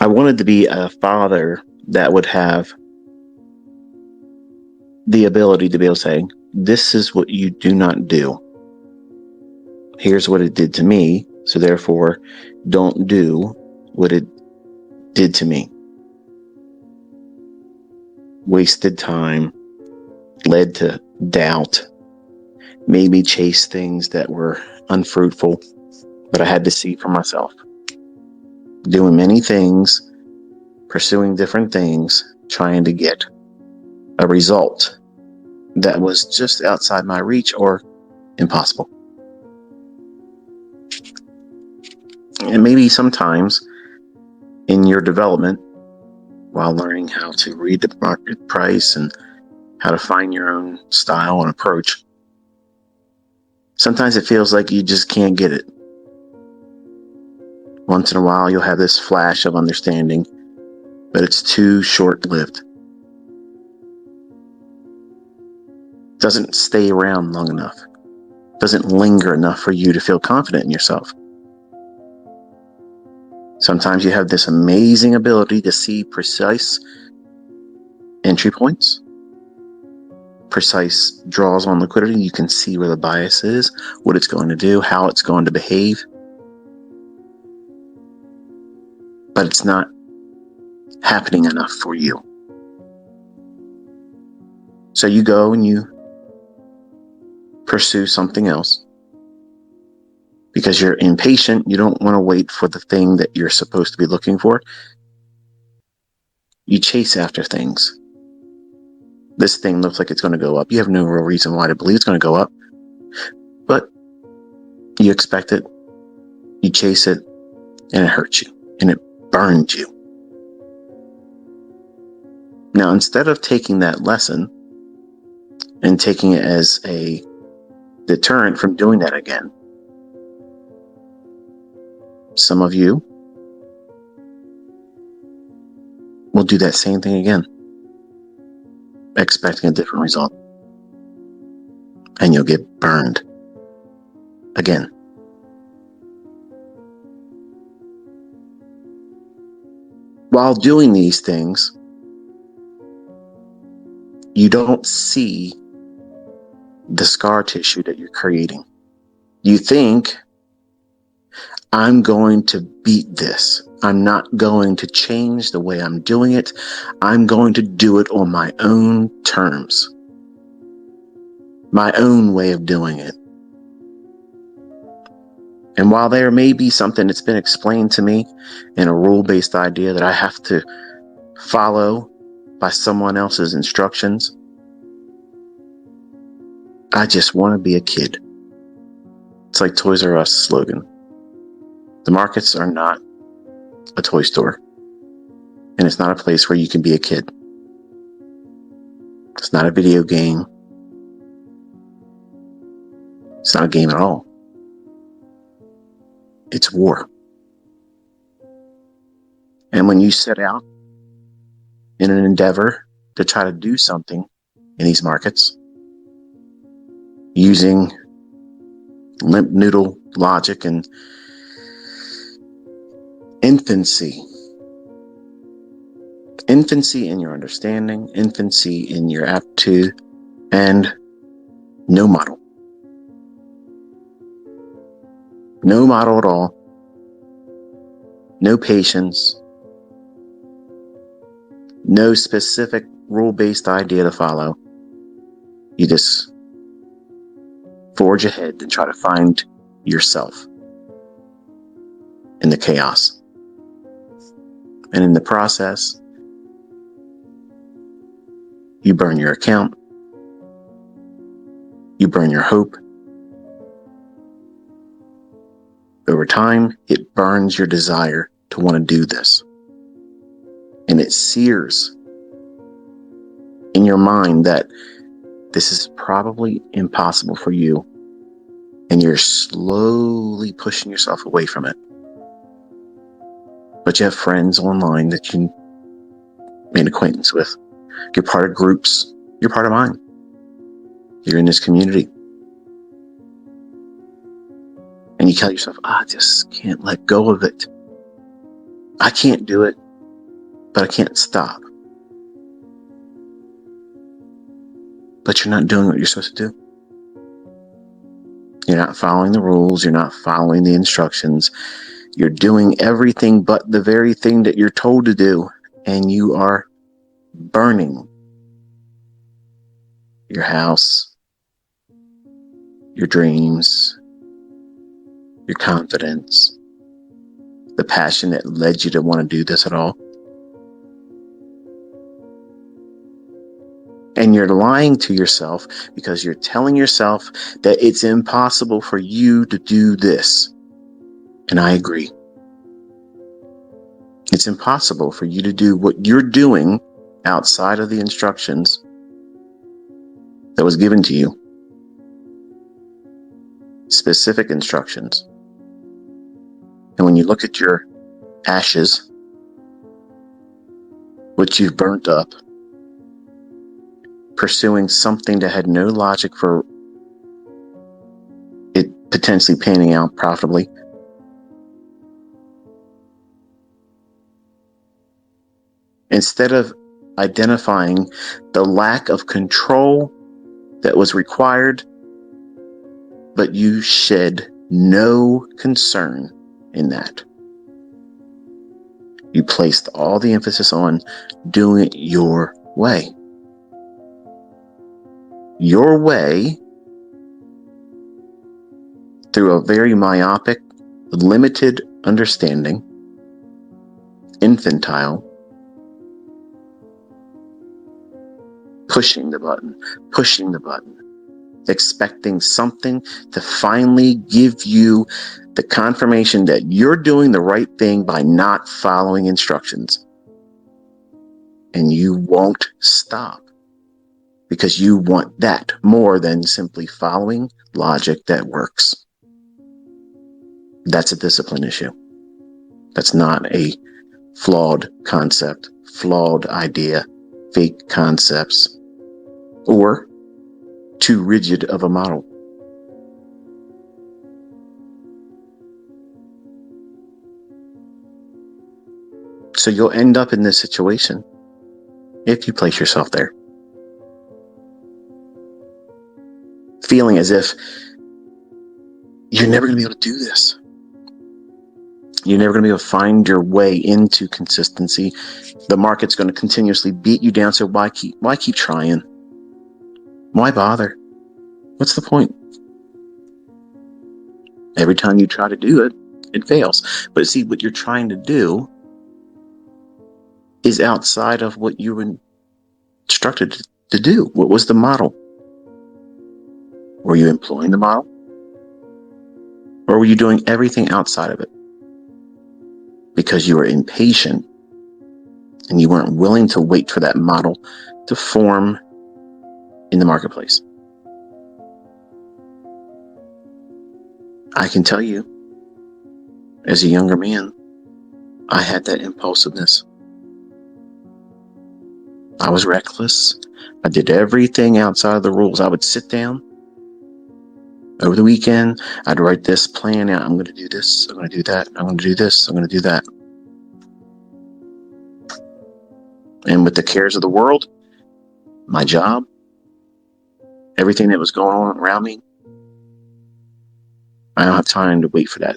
I wanted to be a father that would have the ability to be able to say, this is what you do not do. Here's what it did to me. So therefore, don't do what it did to me. Wasted time, led to doubt, made me chase things that were unfruitful, but I had to see for myself. Doing many things, pursuing different things, trying to get a result that was just outside my reach or impossible. And maybe sometimes in your development, while learning how to read the market price and how to find your own style and approach, sometimes it feels like you just can't get it. Once in a while, you'll have this flash of understanding, but it's too short-lived. Doesn't stay around long enough. Doesn't linger enough for you to feel confident in yourself. Sometimes you have this amazing ability to see precise entry points, precise draws on liquidity. You can see where the bias is, what it's going to do, how it's going to behave. But it's not happening enough for you. So you go and you pursue something else. Because you're impatient, you don't want to wait for the thing that you're supposed to be looking for. You chase after things. This thing looks like it's going to go up. You have no real reason why to believe it's going to go up. But you expect it, you chase it, and it hurts you, and it burns you. Now, instead of taking that lesson and taking it as a deterrent from doing that again, some of you will do that same thing again, expecting a different result. And you'll get burned again. While doing these things, you don't see the scar tissue that you're creating. You think, I'm going to beat this. I'm not going to change the way I'm doing it. I'm going to do it on my own terms, my own way of doing it. And while there may be something that's been explained to me in a rule-based idea that I have to follow by someone else's instructions, I just want to be a kid. It's like Toys R Us slogan. The markets are not a toy store. And it's not a place where you can be a kid. It's not a video game. It's not a game at all. It's war. And when you set out in an endeavor to try to do something in these markets, using limp noodle logic and infancy in your understanding, infancy in your aptitude, and no model. No model at all. No patience. No specific rule-based idea to follow. You just forge ahead and try to find yourself in the chaos. And in the process, you burn your account. You burn your hope. Over time, it burns your desire to want to do this. And it sears in your mind that this is probably impossible for you. And you're slowly pushing yourself away from it. But you have friends online that you made acquaintance with. You're part of groups. You're part of mine. You're in this community. And you tell yourself, I just can't let go of it. I can't do it, but I can't stop. But you're not doing what you're supposed to do. You're not following the rules. You're not following the instructions. You're doing everything but the very thing that you're told to do. And you are burning your house, your dreams, your confidence, the passion that led you to want to do this at all. And you're lying to yourself because you're telling yourself that it's impossible for you to do this. And I agree. It's impossible for you to do what you're doing outside of the instructions that was given to you. Specific instructions. And when you look at your ashes, which you've burnt up, pursuing something that had no logic for it potentially panning out profitably, instead of identifying the lack of control that was required, but you shed no concern in that. You placed all the emphasis on doing it your way. Your way, through a very myopic, limited understanding, infantile, pushing the button, expecting something to finally give you the confirmation that you're doing the right thing by not following instructions. And you won't stop because you want that more than simply following logic that works. That's a discipline issue. That's not a flawed concept, flawed idea, fake concepts, or too rigid of a model. So you'll end up in this situation if you place yourself there, feeling as if you're never going to be able to do this. You're never going to be able to find your way into consistency. The market's going to continuously beat you down. So why keep trying? Why bother? What's the point? Every time you try to do it, it fails. But see, what you're trying to do is outside of what you were instructed to do. What was the model? Were you employing the model? Or were you doing everything outside of it? Because you were impatient and you weren't willing to wait for that model to form in the marketplace. I can tell you, as a younger man, I had that impulsiveness. I was reckless. I did everything outside of the rules. I would sit down over the weekend. I'd write this plan out. I'm going to do this. I'm going to do that. I'm going to do this. I'm going to do that. And with the cares of the world, my job, everything that was going on around me, I don't have time to wait for that